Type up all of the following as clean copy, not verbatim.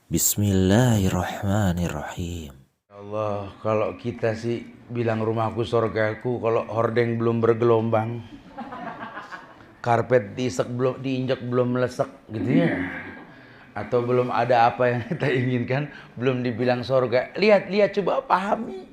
Bismillahirrahmanirrahim. Allah, kalau kita sih bilang rumahku sorgaku, kalau hordeng belum bergelombang, karpet diinjak belum melesek gitu ya, atau belum ada apa yang kita inginkan, belum dibilang sorga. Lihat, coba pahami.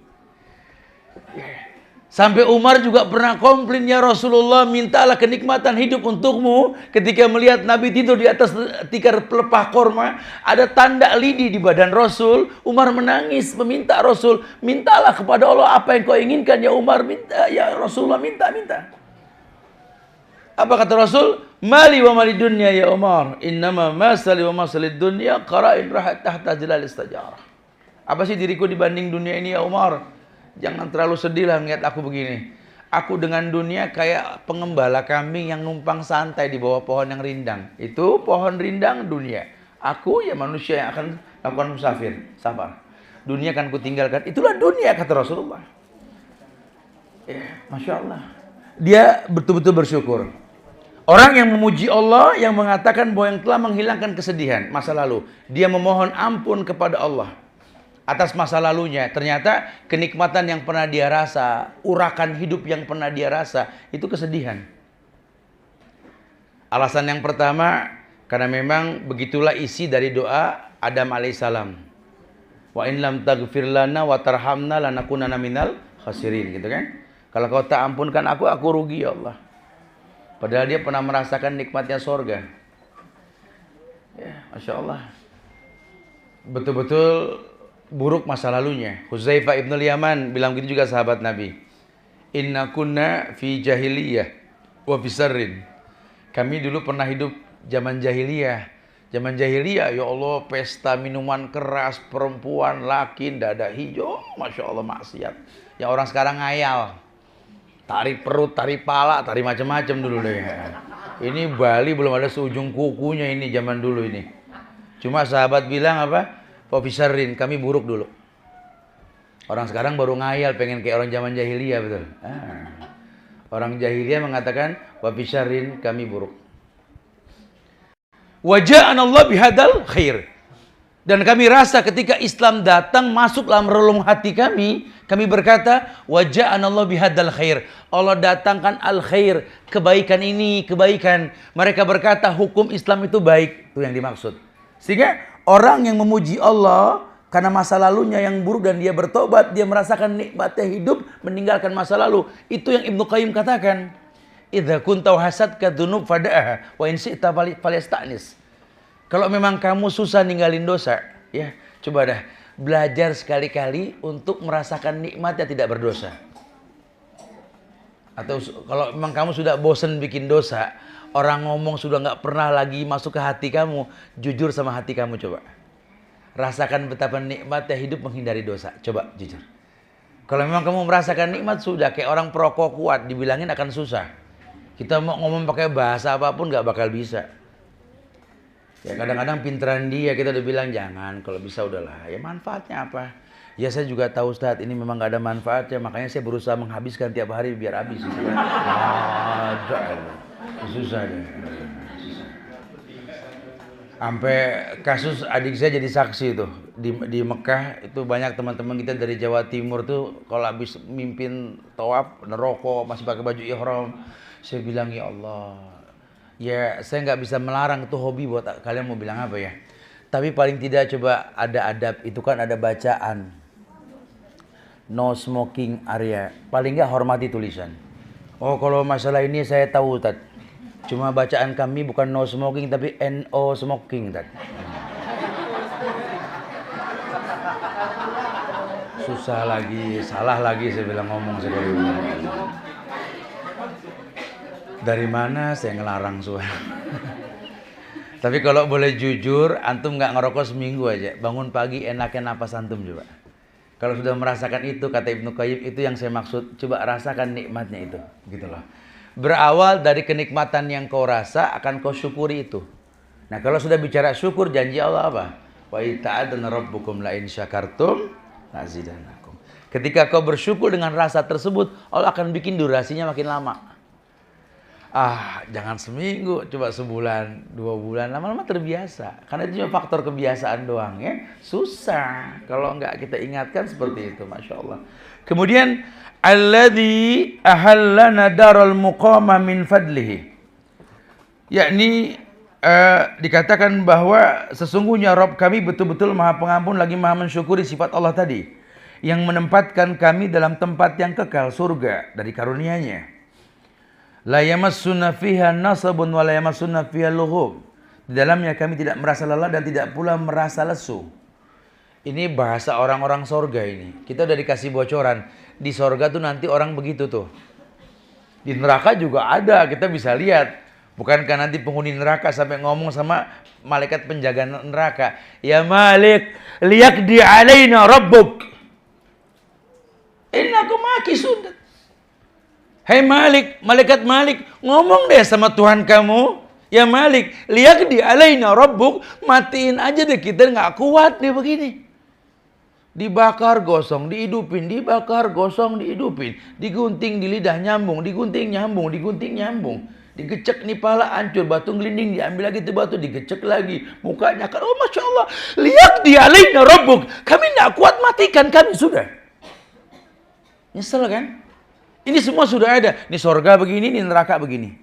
Sampai Umar juga pernah komplain, ya Rasulullah, mintalah kenikmatan hidup untukmu. Ketika melihat Nabi tidur di atas tikar pelepah korma, ada tanda lidi di badan Rasul. Umar menangis meminta Rasul, mintalah kepada Allah apa yang kau inginkan ya Umar. Minta ya Rasulullah, minta. Apa kata Rasul? Mali wa mali dunya ya Umar, innama masali wa masali dunya qara'in rahat tahta zilal istajarah. Apa sih diriku dibanding dunia ini ya Umar? Jangan terlalu sedih lah melihat aku begini. Aku dengan dunia kayak pengembala kambing yang numpang santai di bawah pohon yang rindang. Itu pohon rindang dunia. Aku ya manusia yang akan lakukan musafir. Sabar. Dunia akan kutinggalkan. Itulah dunia kata Rasulullah. Ya, Masya Allah. Dia betul-betul bersyukur. Orang yang memuji Allah, yang mengatakan bahwa yang telah menghilangkan kesedihan masa lalu. Dia memohon ampun kepada Allah atas masa lalunya. Ternyata kenikmatan yang pernah dia rasa, urakan hidup yang pernah dia rasa, itu kesedihan. Alasan yang pertama, karena memang begitulah isi dari doa Adam alaihissalam. Wa in lam taghfir lana wa tarhamna lanakunanna minal khasirin, gitu kan? Kalau kau tak ampunkan aku rugi ya Allah. Padahal dia pernah merasakan nikmatnya sorga. Ya, Masya Allah. Betul-betul buruk masa lalunya. Huzaifah ibn Yaman bilang begitu juga sahabat Nabi. Inna kunna fi jahiliyah wa fisarrin. Kami dulu pernah hidup zaman jahiliyah. Zaman jahiliyah, ya Allah, pesta minuman keras, perempuan, laki, dada hijau, Masya Allah, maksiat. Yang orang sekarang ngayal. Tarik perut, tarik pala, tarik macam-macam dulu deh. Ini Bali belum ada seujung kukunya ini zaman dulu ini. Cuma sahabat bilang apa? Wafisarin, kami buruk dulu. Orang sekarang baru ngayal pengen kayak orang zaman jahiliyah, betul. Orang jahiliyah mengatakan wafisarin, kami buruk. Waja'an Allah bihadal khair. Dan kami rasa ketika Islam datang masuk dalam relung hati kami berkata waja'an Allah bihadal khair. Allah datangkan al khair, kebaikan ini, kebaikan. Mereka berkata hukum Islam itu baik, itu yang dimaksud. Sehingga orang yang memuji Allah karena masa lalunya yang buruk dan dia bertobat, dia merasakan nikmatnya hidup, meninggalkan masa lalu. Itu yang Ibnu Qayyim katakan. Idza kunta hasadka dzunub fada'aha wa in syi'ta falyastanis. Kalau memang kamu susah ninggalin dosa, ya, coba dah belajar sekali-kali untuk merasakan nikmatnya tidak berdosa. Atau kalau memang kamu sudah bosan bikin dosa, orang ngomong sudah nggak pernah lagi masuk ke hati kamu, jujur sama hati kamu coba. Rasakan betapa nikmatnya hidup menghindari dosa. Coba jujur. Kalau memang kamu merasakan nikmat sudah kayak orang perokok kuat, dibilangin akan susah. Kita mau ngomong pakai bahasa apapun nggak bakal bisa. Ya kadang-kadang pinteran dia kita udah bilang jangan, kalau bisa udahlah. Ya manfaatnya apa? Ya saya juga tahu Ustadz ini memang nggak ada manfaatnya, makanya saya berusaha menghabiskan tiap hari biar habis. Gitu kan. Ada. Susah deh. Sampai kasus adik saya jadi saksi tuh di Mekah itu banyak teman-teman kita dari Jawa Timur tuh kalau habis mimpin tawaf nerokok masih pakai baju ihram. Saya bilang ya Allah, ya saya nggak bisa melarang itu hobi buat kalian mau bilang apa ya. Tapi paling tidak coba ada adab, itu kan ada bacaan. No smoking area. Paling nggak hormati tulisan. Oh kalau masalah ini saya tahu Tad. Cuma bacaan kami bukan no smoking tapi NO smoking Tad. Susah lagi, salah lagi saya bilang ngomong sekali. Dari mana saya ngelarang suara. Tapi kalau boleh jujur, antum nggak ngerokok seminggu aja, bangun pagi enaknya napas antum coba. Kalau sudah merasakan itu, kata Ibnu Qayyim, itu yang saya maksud. Coba rasakan nikmatnya itu, gitu loh. Berawal dari kenikmatan yang kau rasa, akan kau syukuri itu. Nah kalau sudah bicara syukur, janji Allah apa? Wa ta'adzana rabbukum la in syakartum lazidannakum. Ketika kau bersyukur dengan rasa tersebut, Allah akan bikin durasinya makin lama. Jangan seminggu, coba sebulan, 2 bulan, lama-lama terbiasa. Karena itu cuma faktor kebiasaan doang ya. Susah kalau nggak kita ingatkan seperti itu, Masya Allah. Kemudian, alladzi ahallana daral muqama min fadlihi. Yakni dikatakan bahwa sesungguhnya Rabb kami betul-betul Maha Pengampun lagi Maha mensyukuri sifat Allah tadi yang menempatkan kami dalam tempat yang kekal, surga, dari karunia-Nya. La yamassuna fiha nasabun wa la yamassuna fiha lughub. Di dalamnya kami tidak merasa lelah dan tidak pula merasa lesu. Ini bahasa orang-orang sorga ini. Kita udah dikasih bocoran. Di sorga tuh nanti orang begitu tuh. Di neraka juga ada, kita bisa lihat. Bukankah nanti penghuni neraka sampai ngomong sama malaikat penjaga neraka, ya Malik, liyaqdi alaina rabbuk innakum makisun. Hai Malik, malaikat Malik, ngomong deh sama Tuhan kamu, ya Malik, liyaqdi alaina rabbuk, matiin aja deh, kita nggak kuat nih begini. Dibakar gosong, dihidupin, dibakar gosong, dihidupin, digunting di lidah nyambung, digunting nyambung, digunting nyambung. Digecek nih pala hancur, batu gelinding diambil lagi tuh batu, digecek lagi, mukanya kan, oh Masya Allah, lihat dia alaina rabbuk, kami nggak kuat, matikan kami sudah. Nyesel kan? Ini semua sudah ada, ini sorga begini, ini neraka begini.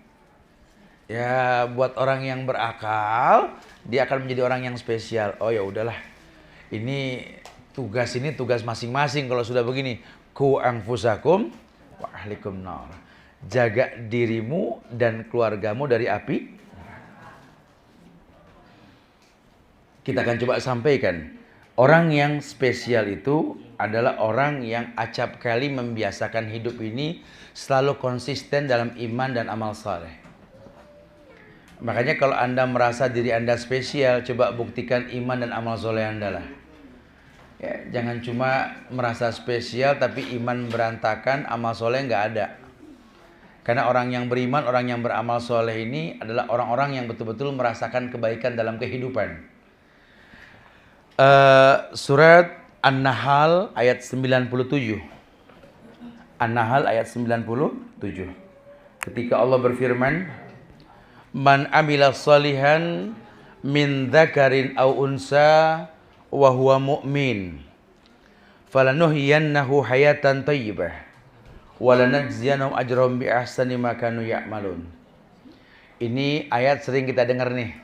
Ya buat orang yang berakal, dia akan menjadi orang yang spesial. Oh ya udahlah, ini tugas masing-masing kalau sudah begini. Ku anfusakum wa ahlikum nar. Jaga dirimu dan keluargamu dari api. Kita akan coba sampaikan. Orang yang spesial itu adalah orang yang acap kali membiasakan hidup ini selalu konsisten dalam iman dan amal saleh. Makanya kalau Anda merasa diri Anda spesial, coba buktikan iman dan amal soleh Anda lah. Ya, jangan cuma merasa spesial tapi iman berantakan, amal soleh nggak ada. Karena orang yang beriman, orang yang beramal soleh ini adalah orang-orang yang betul-betul merasakan kebaikan dalam kehidupan. Surat An-Nahl ayat 97. An-Nahl ayat 97. Ketika Allah berfirman, Man amila salihan min dzakarin aw unsa wa huwa mu'min falanuhyiyannahu hayatan thayyibah walanajziyanahum ajrahum bi ahsani ma kanu ya'malun. Ini ayat sering kita dengar nih.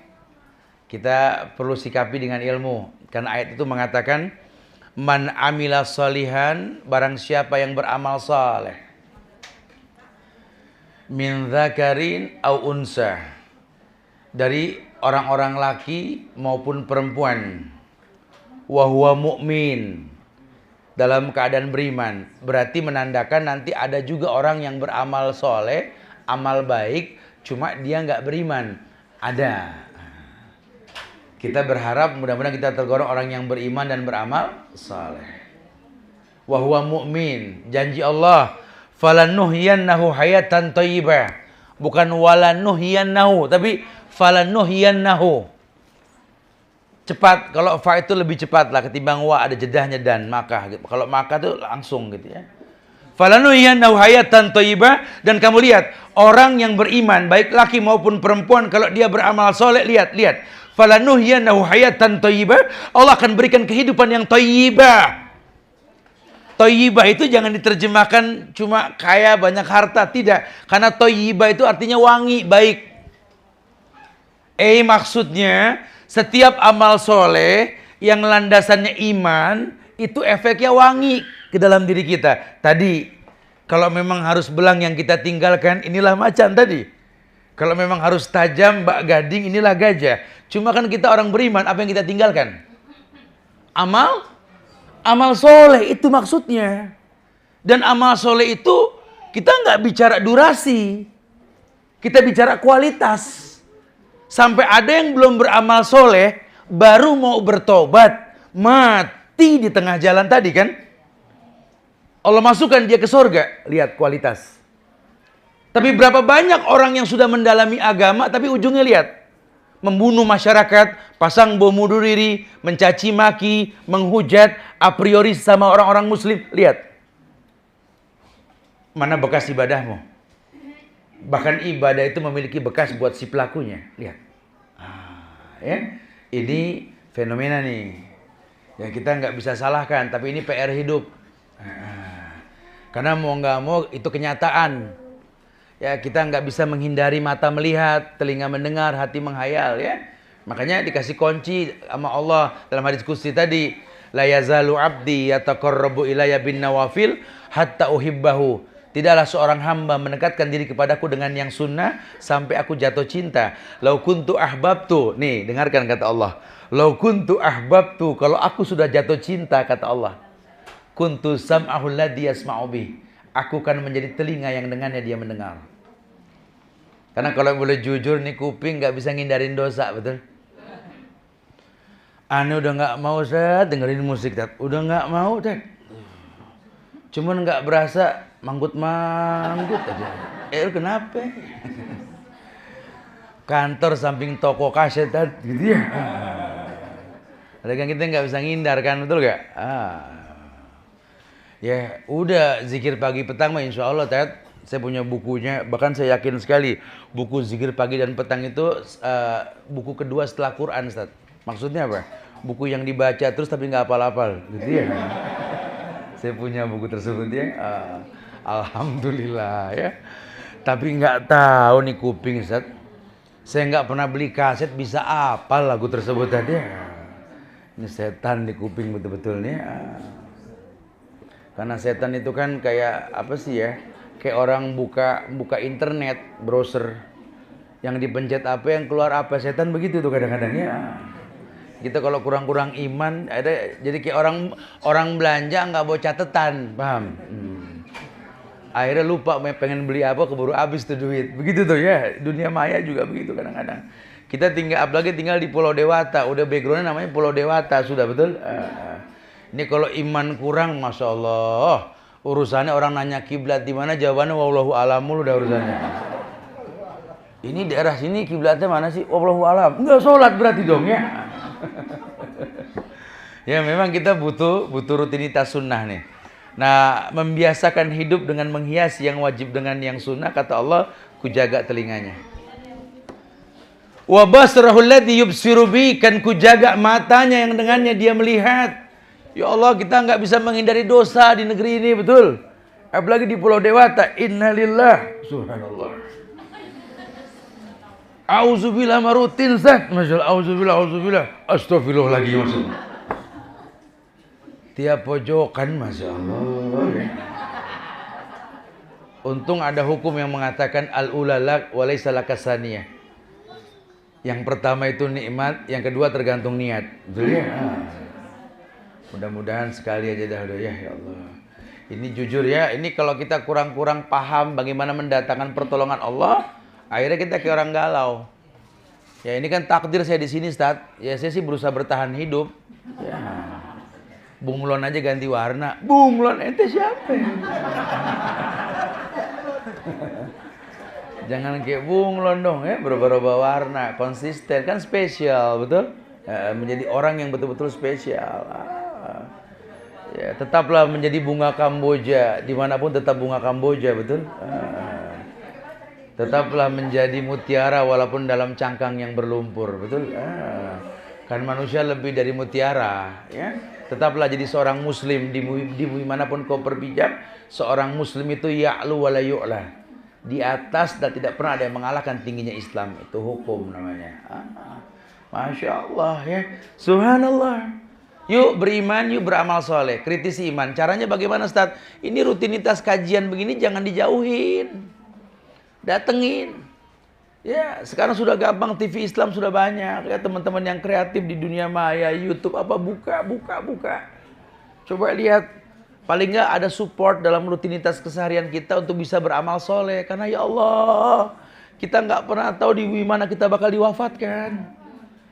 Kita perlu sikapi dengan ilmu karena ayat itu mengatakan man amila salihan, barang siapa yang beramal saleh, min dzakarin au unsa, dari orang-orang laki maupun perempuan, wa huwa mu'min, dalam keadaan beriman, berarti menandakan nanti ada juga orang yang beramal soleh, amal baik, cuma dia nggak beriman. Ada. Kita berharap mudah-mudahan kita tergolong orang yang beriman dan beramal soleh. Wa huwa mu'min, janji Allah, falanuhyiyannahu hayatan thayyibah. Bukan walanuhyiyannahu, tapi falanuhyiyannahu. Cepat, kalau fa itu lebih cepat lah ketimbang wa, ada jedahnya dan maka. Kalau maka itu langsung gitu ya. Falanuhyiyannahu hayatan thayyibah, dan kamu lihat orang yang beriman baik laki maupun perempuan kalau dia beramal soleh, lihat. Falanuhyiyannahu hayatan thayyibah, Allah akan berikan kehidupan yang thayyibah. Thayyibah itu jangan diterjemahkan cuma kaya banyak harta, tidak. Karena thayyibah itu artinya wangi, baik. Maksudnya setiap amal soleh yang landasannya iman, itu efeknya wangi ke dalam diri kita. Tadi, kalau memang harus belang yang kita tinggalkan, inilah macan tadi. Kalau memang harus tajam, bak gading, inilah gajah. Cuma kan kita orang beriman, apa yang kita tinggalkan? Amal soleh, itu maksudnya. Dan amal soleh itu, kita nggak bicara durasi. Kita bicara kualitas. Sampai ada yang belum beramal soleh, baru mau bertobat, mati di tengah jalan tadi kan. Allah masukkan dia ke surga, lihat kualitas. Tapi berapa banyak orang yang sudah mendalami agama, tapi ujungnya lihat. Membunuh masyarakat, pasang bom bunuh diri, mencaci maki, menghujat, a priori sama orang-orang muslim. Lihat. Mana bekas ibadahmu? Bahkan ibadah itu memiliki bekas buat si pelakunya. Lihat. Ya. Ini fenomena nih. Ya kita nggak bisa salahkan, tapi ini PR hidup. Karena mau nggak mau itu kenyataan. Ya kita nggak bisa menghindari mata melihat, telinga mendengar, hati menghayal ya. Makanya dikasih kunci sama Allah dalam hadis qudsi tadi, la yazalu abdi yataqarrabu ilayya bin nawafil hatta uhibbahu. Tidaklah seorang hamba mendekatkan diri kepadaku dengan yang sunnah sampai aku jatuh cinta. Lau kuntu ahbabtu. Nih, dengarkan kata Allah. Lau kuntu ahbabtu. Kalau aku sudah jatuh cinta, kata Allah. Kuntu sam'ahul ladzi yasma'u bih. Aku akan menjadi telinga yang dengannya dia mendengar. Karena kalau boleh jujur nih, kuping nggak bisa ngindarin dosa, betul? Ane udah nggak mau Ustaz dengerin musik, Tat. Udah nggak mau, Tat. Cuman nggak berasa manggut aja. Kenapa? Kantor samping toko kaset, Tat, gitu ya. Ada kan kita nggak bisa ngindar kan, betul nggak? Ya udah zikir pagi petang mah insya Allah, Tat. Saya punya bukunya, bahkan saya yakin sekali buku zikir pagi dan petang itu buku kedua setelah Quran, Ustaz. Maksudnya apa? Buku yang dibaca terus tapi nggak hafal-hafal, gitu ya. Saya punya buku tersebut ya. Alhamdulillah ya. Tapi nggak tahu nih kuping, Ustaz. Saya nggak pernah beli kaset bisa hafal lagu tersebut tadi. Ini setan di kuping betul-betul nih. Karena setan itu kan kayak apa sih ya? Kayak orang buka internet, browser, yang dipencet apa yang keluar apa, setan begitu tuh kadang-kadang ya. Kita kalau kurang-kurang iman, jadi kayak orang belanja nggak bawa catatan, paham? Akhirnya lupa pengen beli apa, keburu habis tuh duit, begitu tuh ya. Dunia maya juga begitu kadang-kadang. Kita apalagi tinggal di Pulau Dewata, udah backgroundnya namanya Pulau Dewata sudah, betul? Ini kalau iman kurang, masya Allah. Urusannya orang nanya kiblat di mana, jawabannya wallahu alam mulu udah urusannya. Ini daerah sini kiblatnya mana sih? Wallahu alam. Enggak sholat berarti dong ya. Ya memang kita butuh rutinitas sunnah nih. Nah, membiasakan hidup dengan menghias yang wajib dengan yang sunnah, kata Allah, ku jaga telinganya. Wa basrahul ladzi yubsiru bi, kan ku jaga matanya yang dengannya dia melihat. Ya Allah, kita nggak bisa menghindari dosa di negeri ini, betul? Apalagi di Pulau Dewata. Innalillah, subhanallah. Auzubillah marutin, Ustaz. Masyaallah, auzubillah. Astagfirullah lagi maksudnya. Tiap pojokan, masya Allah. Untung ada hukum yang mengatakan al-ulalak walaysa lakasaniyah. Yang pertama itu nikmat, yang kedua tergantung niat. Betul ya? Mudah-mudahan sekali aja dah ya Allah. Ini jujur ya, ini kalau kita kurang-kurang paham bagaimana mendatangkan pertolongan Allah, akhirnya kita kayak orang galau. Ya ini kan takdir saya di sini, Ustaz. Ya saya sih berusaha bertahan hidup. Ya. Bunglon aja ganti warna. Bunglon ente siapa? Jangan kayak bunglon dong ya, berubah-ubah warna, konsisten kan spesial, betul? Menjadi orang yang betul-betul spesial. Ya, tetaplah menjadi bunga Kamboja, dimanapun tetap bunga Kamboja, betul? Tetaplah menjadi mutiara walaupun dalam cangkang yang berlumpur, betul? Kan manusia lebih dari mutiara, ya. Tetaplah jadi seorang muslim di bumi manapun kau berpijak, seorang muslim itu ya'lu wa la yu'la. Di atas dan tidak pernah ada yang mengalahkan tingginya Islam, itu hukum namanya. Masya Allah ya, subhanallah. Yuk beriman, yuk beramal soleh, kritisi iman. Caranya bagaimana, Ustaz? Ini rutinitas kajian begini jangan dijauhin, datengin. Ya sekarang sudah gampang, TV Islam sudah banyak. Ya teman-teman yang kreatif di dunia maya, YouTube apa buka. Coba lihat, paling nggak ada support dalam rutinitas keseharian kita untuk bisa beramal soleh. Karena ya Allah, kita nggak pernah tahu di mana kita bakal diwafatkan.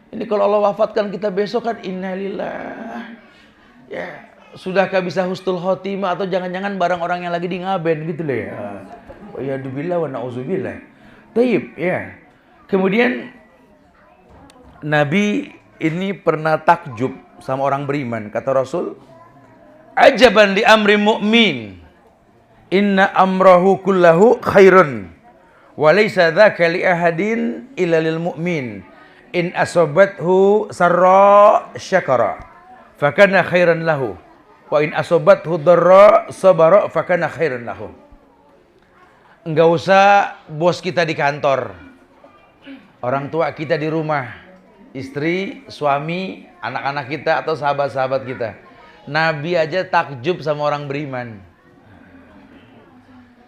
Ini kalau Allah wafatkan kita besok kan innalillah. Ya, sudahkah bisa husnul khotimah atau jangan-jangan barang orang yang lagi di ngaben gitu loh ya. Wa yadubillah wa na'udzubillah. Taib ya. Kemudian Nabi ini pernah takjub sama orang beriman, kata Rasul, ajaban li amri mu'min, inna amrahu kullahu khairun Walaysa dzaka li ahadin illa lil mu'min. In asobathu sarra syakara fakana khairan lahu. Wa in asobathu dharra sabara fakana khairan lahu. Enggak usah bos kita di kantor, orang tua kita di rumah, istri, suami, anak-anak kita atau sahabat-sahabat kita. Nabi aja takjub sama orang beriman.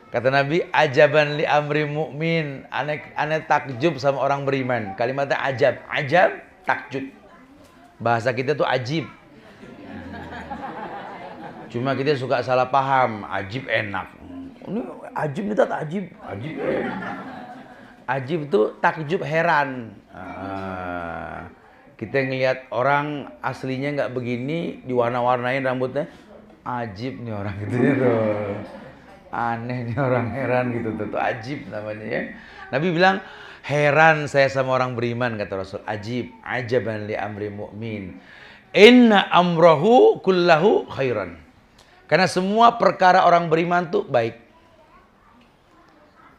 Kata Nabi, ajaban li amri mu'min. Aneh takjub sama orang beriman. Kalimatnya ajab. Ajab, takjub. Bahasa kita tuh ajib. Cuma kita suka salah paham. Ajib enak. Ini ajib nih tat, ajib. Ajib enak. Ajib tuh takjub, heran. Kita ngelihat orang aslinya nggak begini, diwarna-warnain rambutnya. Ajib nih orang gitu ya tuh. Aneh nih orang, heran gitu tuh, ajib namanya ya. Nabi bilang, heran saya sama orang beriman, kata Rasul. Ajib, ajaban li amri mu'min. Inna amrahu kullahu khairan. Karena semua perkara orang beriman tuh baik.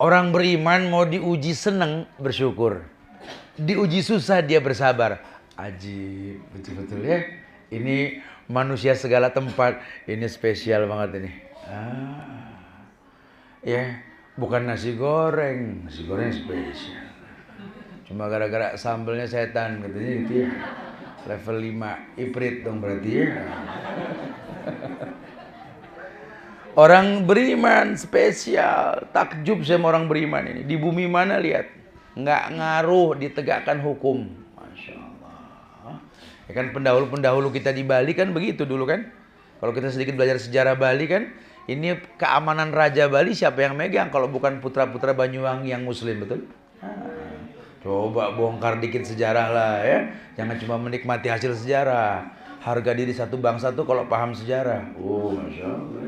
Orang beriman mau diuji seneng, bersyukur. Diuji susah, dia bersabar. Ajib, betul-betul ya. Ini manusia segala tempat. Ini spesial banget ini. Ya, bukan nasi goreng spesial. Cuma gara-gara sambelnya setan katanya gitu ya. Level 5 ifrit dong berarti ya. Orang beriman spesial, takjub sama orang beriman ini. Di bumi mana lihat, nggak ngaruh ditegakkan hukum. Masya Allah. Ya kan pendahulu kita di Bali kan begitu dulu kan. Kalau kita sedikit belajar sejarah Bali kan, ini keamanan Raja Bali siapa yang megang kalau bukan putra-putra Banyuwangi yang muslim, betul? Coba bongkar dikit sejarah lah ya. Jangan cuma menikmati hasil sejarah. Harga diri satu bangsa tuh kalau paham sejarah. Oh, Masya Allah.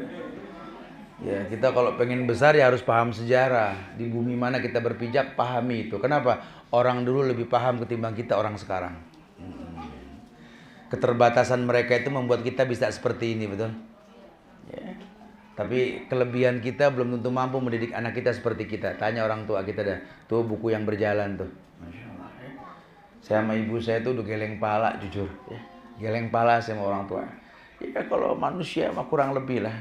Ya, kita kalau pengen besar ya harus paham sejarah. Di bumi mana kita berpijak, pahami itu. Kenapa? Orang dulu lebih paham ketimbang kita orang sekarang. Keterbatasan mereka itu membuat kita bisa seperti ini, betul? Ya. Tapi kelebihan kita belum tentu mampu mendidik anak kita seperti kita. Tanya orang tua kita dah. Tuh buku yang berjalan tuh. Masya Allah, ya. Saya sama ibu saya tuh udah geleng pala, jujur. Ya. Geleng pala sama orang tua. Ya kalau manusia mah kurang lebih lah.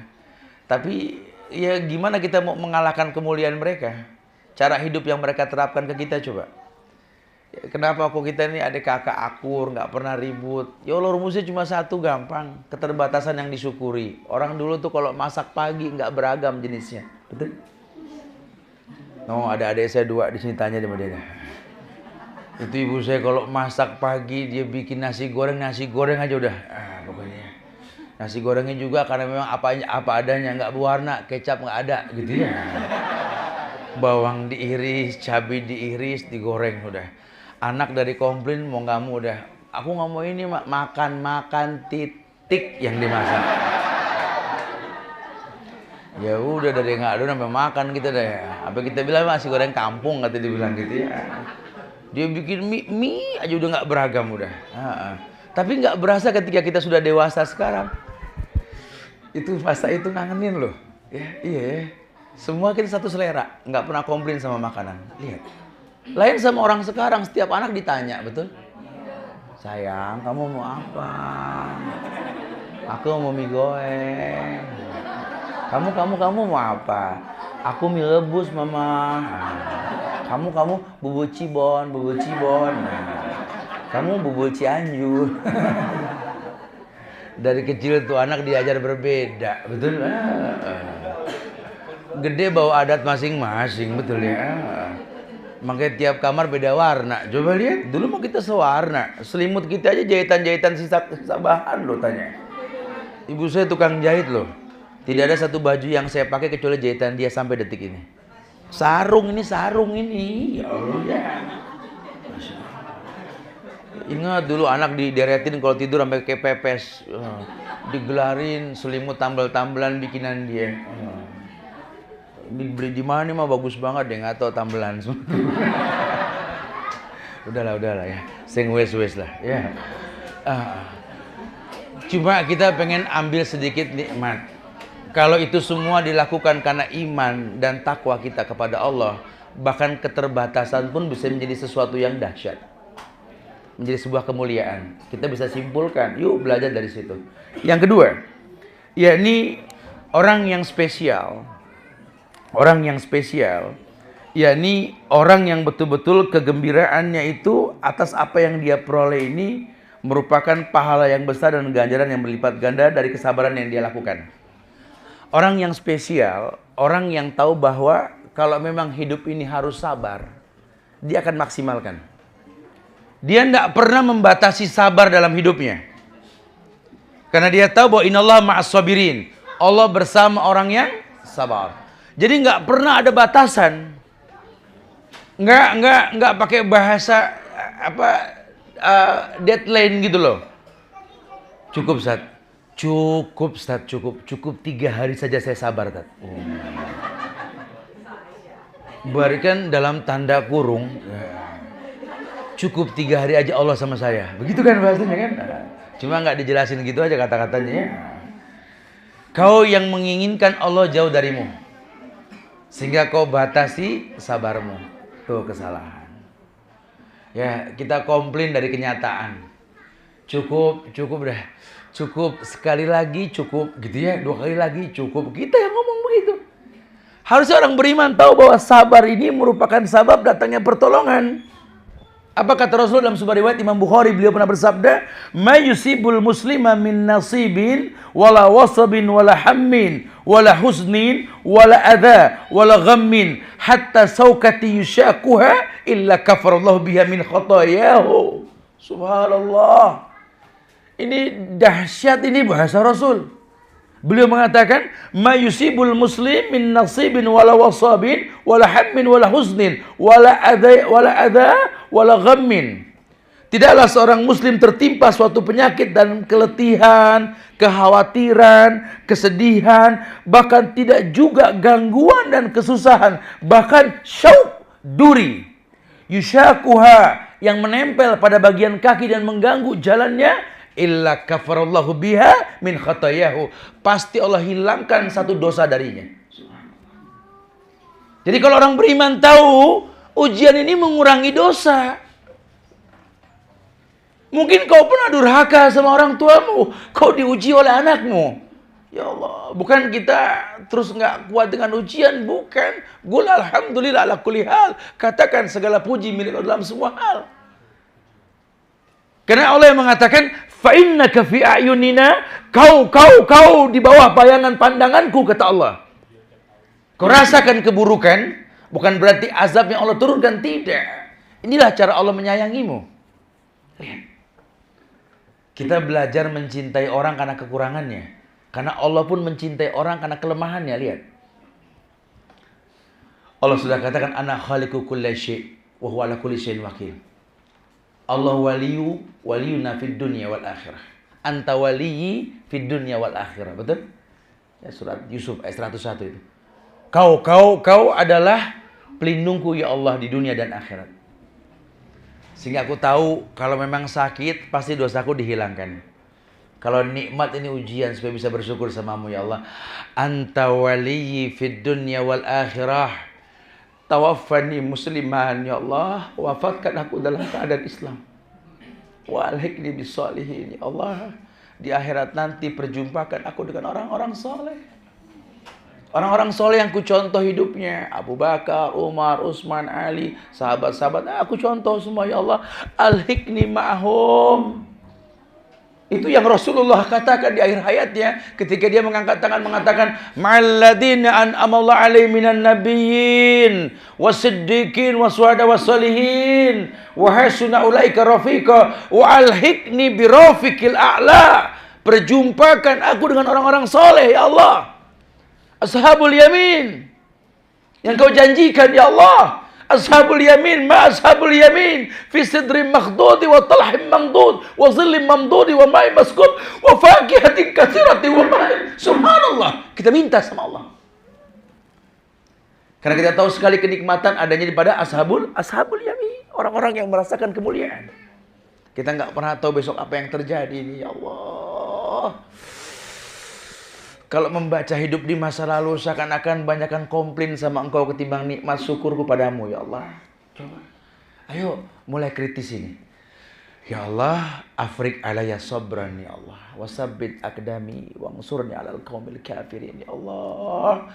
Tapi ya gimana kita mau mengalahkan kemuliaan mereka? Cara hidup yang mereka terapkan ke kita coba. Ya, kenapa kok kita ini ada kakak akur, nggak pernah ribut? Ya Allah, rumusnya cuma satu, gampang. Keterbatasan yang disyukuri. Orang dulu tuh kalau masak pagi nggak beragam jenisnya, betul? No, ada adik saya 2 di sini, tanya sama dia. Itu ibu saya kalau masak pagi dia bikin nasi goreng aja udah. Pokoknya nasi gorengnya juga karena memang apa adanya, nggak berwarna, kecap nggak ada gitu ya. Bawang diiris, cabai diiris, digoreng udah. Anak dari komplain mau nggak mau udah, aku nggak mau ini makan titik yang dimasak. Ya udah dari nggak ada sampai makan kita deh. Apa kita bilang nasi goreng kampung kata dibilang gitu ya. Dia bikin mie aja udah nggak beragam udah. Tapi nggak berasa ketika kita sudah dewasa sekarang. Itu masa itu ngangenin loh. Ya, iya ya. Semua kita satu selera, nggak pernah komplain sama makanan. Lihat. Lain sama orang sekarang, setiap anak ditanya, betul? Sayang, kamu mau apa? Aku mau mie goreng. Kamu mau apa? Aku mie rebus, Mama. Kamu bubur cibon. Kamu bubur Cianjur. Dari kecil tuh anak diajar berbeda, betul? Gede bawa adat masing-masing, betul ya? Makanya tiap kamar beda warna. Coba lihat, dulu mah kita sewarna. Selimut kita aja jahitan-jahitan sisa bahan loh, tanya. Ibu saya tukang jahit loh. Tidak ada satu baju yang saya pakai kecuali jahitan dia sampai detik ini. Sarung ini. Ya Allah ya. Ingat dulu anak dideretin kalau tidur sampai kayak pepes. Digelarin selimut tambal-tambalan bikinan dia. Dibeli di mana mah bagus banget deh, nggak tahu tambelan. udahlah ya, sing wes lah ya. Cuma kita pengen ambil sedikit nikmat. Kalau itu semua dilakukan karena iman dan takwa kita kepada Allah, bahkan keterbatasan pun bisa menjadi sesuatu yang dahsyat. Menjadi sebuah kemuliaan. Kita bisa simpulkan, yuk belajar dari situ. Yang kedua, yakni orang yang spesial. Orang yang spesial, yakni orang yang betul-betul kegembiraannya itu atas apa yang dia peroleh ini merupakan pahala yang besar dan ganjaran yang berlipat ganda dari kesabaran yang dia lakukan. Orang yang spesial, orang yang tahu bahwa kalau memang hidup ini harus sabar, dia akan maksimalkan. Dia tidak pernah membatasi sabar dalam hidupnya. Karena dia tahu bahwa innallaha ma'as sabirin. Allah bersama orang yang sabar. Jadi nggak pernah ada batasan. Nggak pakai bahasa deadline gitu loh. Cukup Ustaz. Cukup Ustaz, cukup 3 hari saja saya sabar Ustaz. Berikan dalam tanda kurung. Cukup 3 hari aja Allah sama saya. Begitu kan bahasanya kan? Cuma nggak dijelasin gitu aja kata-katanya. Kau yang menginginkan Allah jauh darimu. Sehingga kau batasi sabarmu. Tuh kesalahan. Ya, kita komplain dari kenyataan. Cukup dah. Cukup sekali lagi cukup gitu ya. 2 kali lagi cukup. Kita yang ngomong begitu. Harusnya orang beriman tahu bahwa sabar ini merupakan sabab datangnya pertolongan. Apa kata Rasul dalam sebuah riwayat Imam Bukhari, beliau pernah bersabda, "Ma yusibul muslima min nasibin wala wasabin wala hammin wala huznin wala adha wala ghammin hatta saukati yushakuha illa kafarallahu biha min khatayahu." Subhanallah. Ini dahsyat, ini bahasa Rasul. Beliau mengatakan, "Ma yusibul muslim min nasibin wala wasabin wala hammin wala huznin wala adha wala ghammin." Tidaklah seorang muslim tertimpa suatu penyakit dan keletihan, kekhawatiran, kesedihan, bahkan tidak juga gangguan dan kesusahan, bahkan syauk, duri, yushakuha, yang menempel pada bagian kaki dan mengganggu jalannya, illa kafarallahu biha min khatayahu, pasti Allah hilangkan satu dosa darinya. Jadi kalau orang beriman tahu ujian ini mengurangi dosa. Mungkin kau pernah durhaka sama orang tuamu, kau diuji oleh anakmu. Ya Allah, bukan kita terus nggak kuat dengan ujian, bukan. Qul alhamdulillah ala kulli hal, katakan segala puji milik Allah dalam semua hal. Karena Allah yang mengatakan, fa innaka fi a'yunina, kau di bawah bayangan pandanganku, kata Allah. Kau rasakan keburukan, bukan berarti azab yang Allah turunkan, tidak. Inilah cara Allah menyayangimu. Lihat. Kita belajar mencintai orang karena kekurangannya. Karena Allah pun mencintai orang karena kelemahannya, lihat. Allah sudah katakan, ana khaliqu kulli syai' wa huwa ala kulli syai'in wakil. Allah waliyuna fid dunya wal akhirah. Anta waliyyi fid dunya wal akhirah. Betul? Ya, surat Yusuf ayat 101 itu. Kau adalah pelindungku ya Allah di dunia dan akhirat. Sehingga aku tahu kalau memang sakit pasti dosaku dihilangkan. Kalau nikmat ini ujian supaya bisa bersyukur samamu ya Allah. Anta waliyyi fid dunya wal akhirah. Tawaffani musliman ya Allah, wafatkan aku dalam keadaan Islam. Wa alhiqni bis-shalihin ya Allah. Di akhirat nanti perjumpakan aku dengan orang-orang soleh. Orang-orang soleh yang ku contoh hidupnya, Abu Bakar, Umar, Utsman, Ali, sahabat-sahabat, aku contoh semua ya Allah. Alhiqni ma'hum. Itu yang Rasulullah katakan di akhir hayatnya ketika dia mengangkat tangan mengatakan, ma'alladina an'amallahu alaihim minan nabiyyin wasiddiqin washuhada wassalihin wa hasuna ulaika rafiqa wa alhiqni birafiqil a'la. Perjumpakan aku dengan orang-orang soleh ya Allah. Ashabul yamin yang kau janjikan ya Allah. Ashabul yamin ma ashabul yamin fi sidrin makhdudi wa talhim mamdud wa zillim mamdudi wa ma'in maskub wa fakihatin katsiratin wa ma'in. Subhanallah, kita minta sama Allah. Karena kita tahu sekali kenikmatan adanya pada ashabul yamin, orang-orang yang merasakan kemuliaan. Kita nggak pernah tahu besok apa yang terjadi ini ya Allah. Kalau membaca hidup di masa lalu seakan-akan banyakkan komplain sama engkau ketimbang nikmat syukurku padamu ya Allah. Coba. Ayo mulai kritis ini. Ya Allah, afrik alayya sabran ya Allah, wasabbit aqdami wansurni alal qaumil kafirin ya Allah.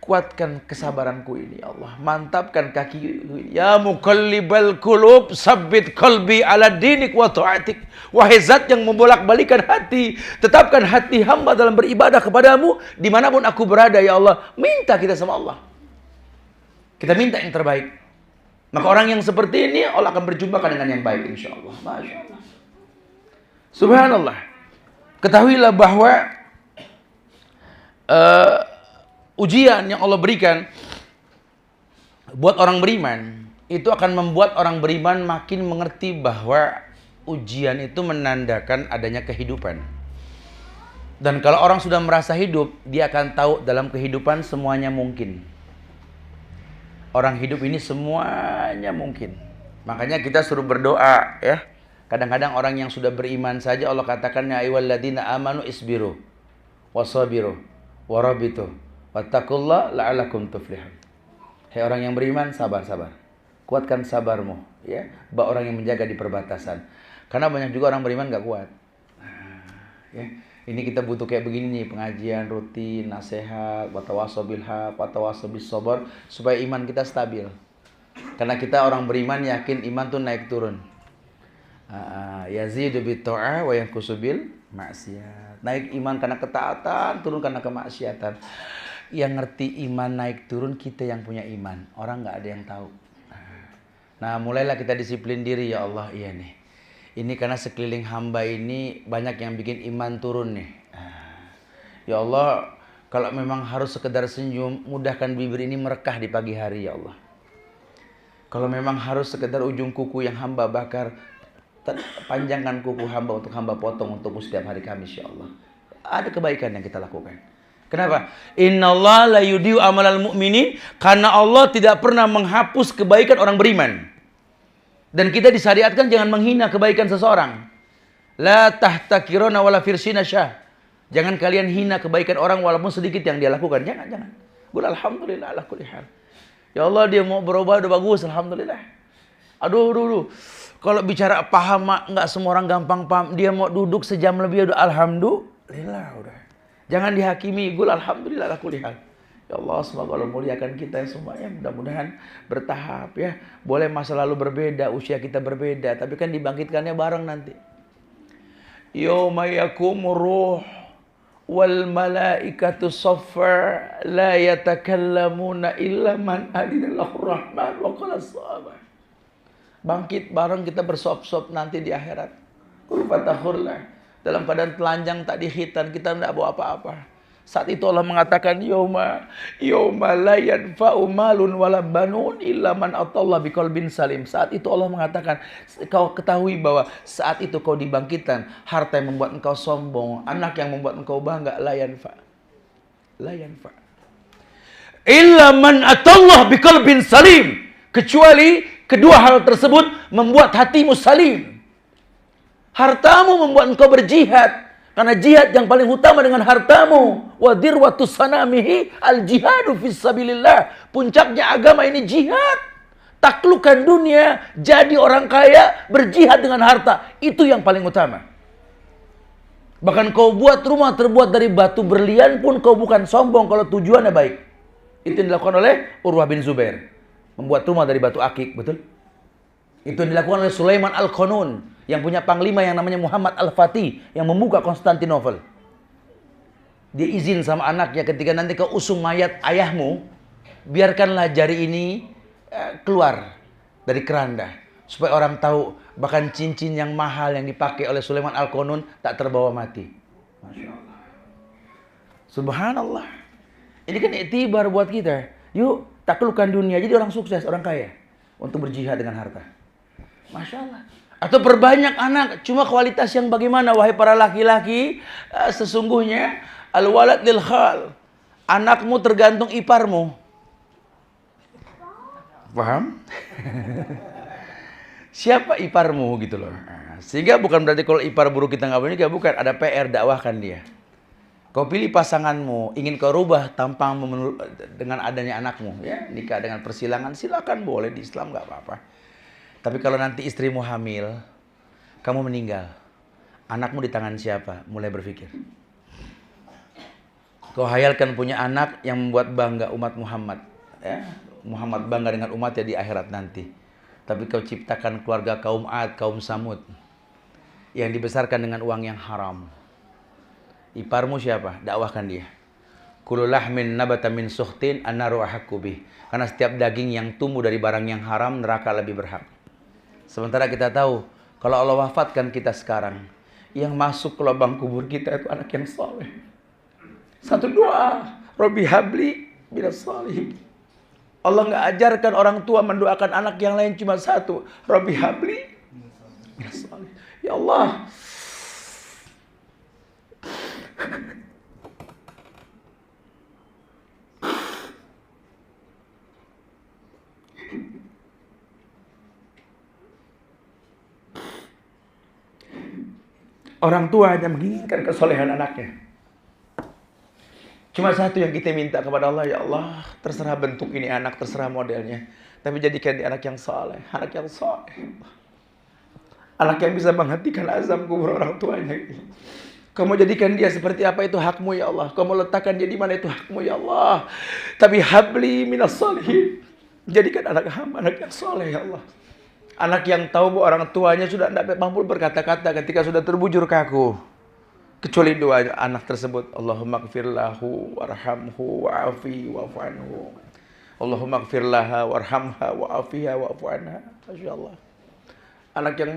Kuatkan kesabaranku ini ya Allah, mantapkan kaki ya muqallibal qulub sabbit qalbi ala dinik wa ta'atik. Wahai zat yang membolak-balikan hati, tetapkan hati hamba dalam beribadah kepadamu dimanapun aku berada ya Allah. Minta kita sama Allah, kita minta yang terbaik. Maka orang yang seperti ini Allah akan berjumpakan dengan yang baik insyaallah. Masya Allah. Subhanallah. Ketahuilah bahwa ujian yang Allah berikan buat orang beriman itu akan membuat orang beriman makin mengerti bahwa ujian itu menandakan adanya kehidupan. Dan kalau orang sudah merasa hidup, dia akan tahu dalam kehidupan semuanya mungkin. Orang hidup ini semuanya mungkin. Makanya kita suruh berdoa ya. Kadang-kadang orang yang sudah beriman saja Allah katakan ya ayyuhalladzina amanu isbiru wasabiru warabitu wattaqullaha la'allakum tuflihun. Hai orang yang beriman, sabar-sabar. Kuatkan sabarmu ya. Bak orang yang menjaga di perbatasan. Karena banyak juga orang beriman gak kuat. Ya. Ini kita butuh kayak begini nih, pengajian rutin, nasihat, watawasau bil haq, watawasau bis sabr, supaya iman kita stabil. Karena kita orang beriman yakin iman tuh naik turun. Yazidu bit ta'ah wa yanqusu bil maksiat. Naik iman karena ketaatan, turun karena kemaksiatan. Yang ngerti iman naik turun kita yang punya iman. Orang nggak ada yang tahu. Nah, mulailah kita disiplin diri ya Allah, iya nih. Ini karena sekeliling hamba ini banyak yang bikin iman turun nih. Ya Allah, kalau memang harus sekedar senyum, mudahkan bibir ini merekah di pagi hari ya Allah. Kalau memang harus sekedar ujung kuku yang hamba bakar, panjangkan kuku hamba untuk hamba potong untukmu setiap hari Kamis ya Allah. Ada kebaikan yang kita lakukan. Kenapa? Innallaha la yudiu amalal mu'minin, karena Allah tidak pernah menghapus kebaikan orang beriman. Dan kita disyariatkan jangan menghina kebaikan seseorang. La tahtakiruna wala firsina syah. Jangan kalian hina kebaikan orang walaupun sedikit yang dia lakukan. Jangan. Qul alhamdulillah ala kulli hal. Ya Allah, dia mau berubah udah bagus, alhamdulillah. Aduh. Kalau bicara paham enggak semua orang gampang paham. Dia mau duduk sejam lebih udah alhamdulillah udah. Jangan dihakimi. Qul alhamdulillah ala kulli hal. Ya Allah, semoga Allah muliakan kita semuanya. Mudah-mudahan bertahap ya. Boleh masa lalu berbeda, usia kita berbeda, tapi kan dibangkitkannya bareng nanti. Yauma yakumur ruh wal malaikatu saffa la yatakallamuna illa man adinallahu rahman wa qala sahabat. Bangkit bareng kita bersop-sop nanti di akhirat. Qul fatakhurlah. Dalam keadaan telanjang tak dihitan, kita tidak bawa apa-apa. Saat itu Allah mengatakan yauma la yanfa'u malun wala banun illa man atallaha biqalbin salim. Saat itu Allah mengatakan, kau ketahui bahwa saat itu kau dibangkitkan, harta yang membuat engkau sombong, anak yang membuat engkau bangga, la yanfa. Illa man atallaha biqalbin salim. Kecuali kedua hal tersebut membuat hatimu salim. Hartamu membuat engkau berjihad. Karena jihad yang paling utama dengan hartamu. Wa dirwatus sanamihi al jihadu fisabilillah. Puncaknya agama ini jihad. Taklukkan dunia, jadi orang kaya, berjihad dengan harta. Itu yang paling utama. Bahkan kau buat rumah terbuat dari batu berlian pun kau bukan sombong kalau tujuannya baik. Itu yang dilakukan oleh Urwah bin Zubair. Membuat rumah dari batu akik, betul? Itu yang dilakukan oleh Sulaiman Al-Qanun, yang punya panglima yang namanya Muhammad Al-Fatih, yang membuka Konstantinopel. Dia izin sama anaknya, ketika nanti kau usung mayat ayahmu, biarkanlah jari ini keluar dari keranda. Supaya orang tahu, bahkan cincin yang mahal yang dipakai oleh Sulaiman Al-Qanun tak terbawa mati. Masya Allah. Subhanallah. Ini kan iktibar buat kita. Yuk, taklukkan dunia, jadi orang sukses, orang kaya. Untuk berjihad dengan harta. Masya Allah. Atau perbanyak anak, cuma kualitas yang bagaimana wahai para laki-laki? Sesungguhnya al-walad lil khal. Anakmu tergantung iparmu. Paham? Siapa iparmu gitu loh. Sehingga bukan berarti kalau ipar buruk kita nggak boleh nikah, bukan. Ada PR, dakwahkan dia. Kau pilih pasanganmu, ingin kau rubah tampangmu dengan adanya anakmu, ya nikah dengan persilangan, silakan boleh di Islam nggak apa-apa. Tapi kalau nanti istrimu hamil, kamu meninggal, anakmu di tangan siapa? Mulai berpikir. Kau hayalkan punya anak yang membuat bangga umat Muhammad, ya Muhammad bangga dengan umatnya di akhirat nanti. Tapi kau ciptakan keluarga kaum Ad, kaum Samud, yang dibesarkan dengan uang yang haram. Iparmu siapa? Dakwahkan dia. Kullu lahmin nabata min suhtin annaru ahaqqu bih. Karena setiap daging yang tumbuh dari barang yang haram, neraka lebih berhak. Sementara kita tahu, kalau Allah wafatkan kita sekarang, yang masuk ke lubang kubur kita itu anak yang saleh. Satu doa, Rabbi habli minas salihin. Allah nggak ajarkan orang tua mendoakan anak yang lain cuma satu, Rabbi habli minas salihin. Ya Allah, orang tua hanya menginginkan kesolehan anaknya. Cuma satu yang kita minta kepada Allah, ya Allah, terserah bentuk ini anak, terserah modelnya, tapi jadikan dia anak yang saleh, anak yang saleh. Anak yang bisa menghentikan azab kubur orang tuanya. Kamu jadikan dia seperti apa itu hakmu ya Allah. Kamu letakkan dia di mana itu hakmu ya Allah. Tapi habli minas salihin. Jadikan anak hamba anak yang soleh ya Allah. Anak yang tahu bahwa orang tuanya sudah tidak mampu berkata-kata ketika sudah terbujur kaku. Kecuali doa anak tersebut. Allahumma gfir lahu warhamhu wa'afi wa'afanhu. Allahumma gfir laha warhamha wa'afiha wa'afanha. Masya Allah. Anak yang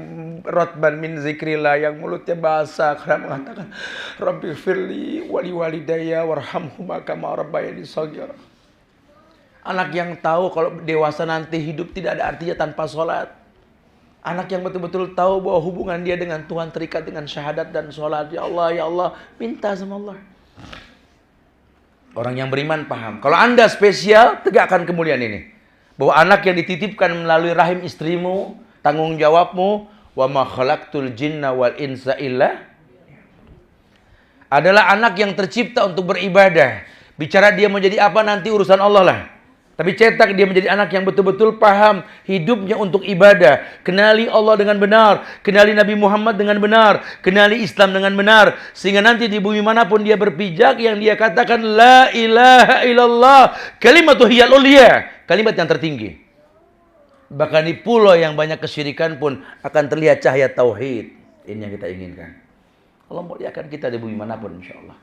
rotban min zikrillah, yang mulutnya basah karena mengatakan Rabbi firli wali walidayya warhamhuma kama rabbayani shaghira. Anak yang tahu kalau dewasa nanti hidup tidak ada artinya tanpa sholat. Anak yang betul-betul tahu bahwa hubungan dia dengan Tuhan terikat dengan syahadat dan sholat. Ya Allah, minta sama Allah. Orang yang beriman paham. Kalau Anda spesial, tegakkan kemuliaan ini. Bahwa anak yang dititipkan melalui rahim istrimu, tanggung jawabmu, wa ma khalaqtul jinna wal insa illa, adalah anak yang tercipta untuk beribadah. Bicara dia mau jadi apa nanti urusan Allah lah. Tapi cetak dia menjadi anak yang betul-betul paham hidupnya untuk ibadah. Kenali Allah dengan benar, kenali Nabi Muhammad dengan benar, kenali Islam dengan benar. Sehingga nanti di bumi manapun dia berpijak, yang dia katakan la ilaha illallah, kalimatu hiyal ulia, kalimat yang tertinggi. Bahkan di pulau yang banyak kesyirikan pun akan terlihat cahaya tauhid. Ini yang kita inginkan. Allah muliakan kita di bumi manapun insyaAllah.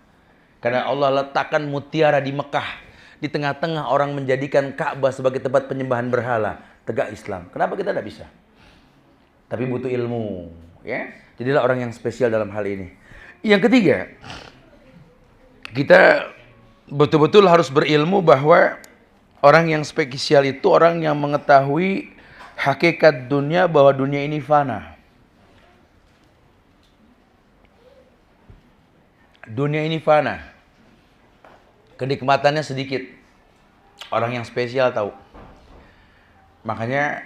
Karena Allah letakkan mutiara di Mekah. Di tengah-tengah orang menjadikan Ka'bah sebagai tempat penyembahan berhala. Tegak Islam. Kenapa kita tidak bisa? Tapi butuh ilmu. Ya? Jadilah orang yang spesial dalam hal ini. Yang ketiga, kita betul-betul harus berilmu bahwa orang yang spesial itu orang yang mengetahui hakikat dunia, bahwa dunia ini fana. Dunia ini fana. Kenikmatannya sedikit. Orang yang spesial tahu. Makanya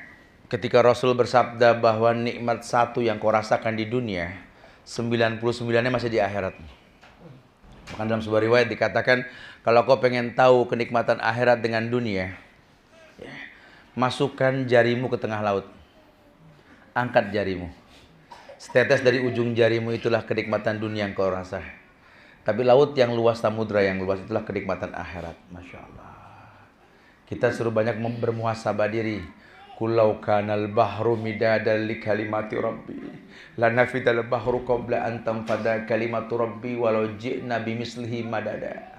ketika Rasul bersabda bahwa nikmat satu yang kau rasakan di dunia, 99-nya masih di akhirat. Bahkan dalam sebuah riwayat dikatakan, kalau kau pengen tahu kenikmatan akhirat dengan dunia, ya, masukkan jarimu ke tengah laut. Angkat jarimu. Setetes dari ujung jarimu itulah kenikmatan dunia yang kau rasa. Tapi laut yang luas, samudra yang luas, itulah kenikmatan akhirat. Masya Allah. Kita suruh banyak bermuhasabah diri. Kulau kanal bahru midadan li kalimati rabbi, la nafidal bahru qabla an tanfada kalimatu rabbi walau ji'na bimislihi madada.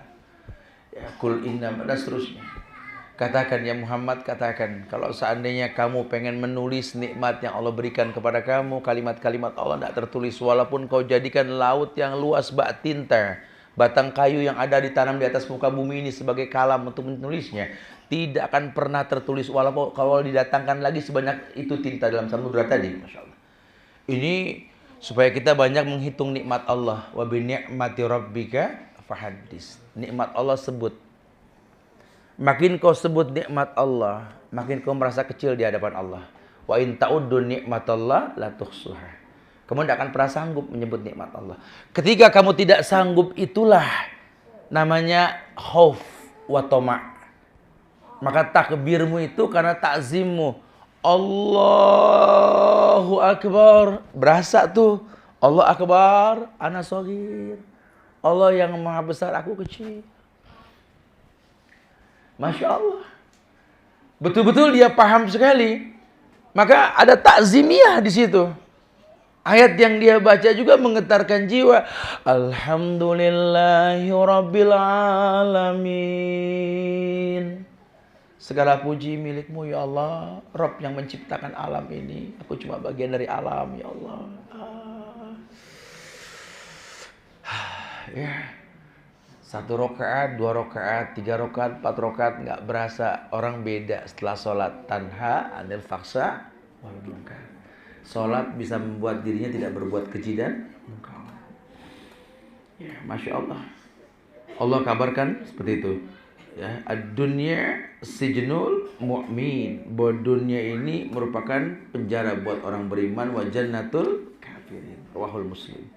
Ya, kul inna, dan seterusnya. Katakan ya Muhammad, katakan kalau seandainya kamu pengen menulis nikmat yang Allah berikan kepada kamu, kalimat-kalimat Allah tidak tertulis, walaupun kau jadikan laut yang luas bak tinta, batang kayu yang ada ditanam di atas muka bumi ini sebagai kalam untuk menulisnya, tidak akan pernah tertulis walaupun kalau didatangkan lagi sebanyak itu tinta dalam samudra tadi. Masya Allah. Ini supaya kita banyak menghitung nikmat Allah. Wa bi ni'mati rabbika fahaddis. Nikmat Allah sebut. Makin kau sebut nikmat Allah, makin kau merasa kecil di hadapan Allah. Wa in ta'uddu nikmatallah la tuhsuha. Kamu tidak akan pernah sanggup menyebut nikmat Allah. Ketika kamu tidak sanggup, itulah namanya khauf wa tama'. Maka takbirmu itu karena takzimmu. Allahu Akbar. Berasa tuh. Allah Akbar, ana shagir. Allah yang maha besar, aku kecil. Masya Allah. Betul-betul dia paham sekali. Maka ada takzimiyah di situ. Ayat yang dia baca juga menggetarkan jiwa. Alhamdulillahi Rabbil Alamin. Segala puji milikmu ya Allah, Rabb yang menciptakan alam ini. Aku cuma bagian dari alam ya Allah. Ya. 1 rakaat, 2 rakaat, 3 rakaat, 4 rakaat nggak berasa. Orang beda setelah sholat. Tanha anil faksa wal munkar. Sholat bisa membuat dirinya tidak berbuat keji dan munkar. Ya, Masya Allah. Allah kabarkan seperti itu. Ya, ad-dunya sijnul mu'min. Bahwa dunia ini merupakan penjara buat orang beriman, wa jannatul kafirin. Rawahul Muslim.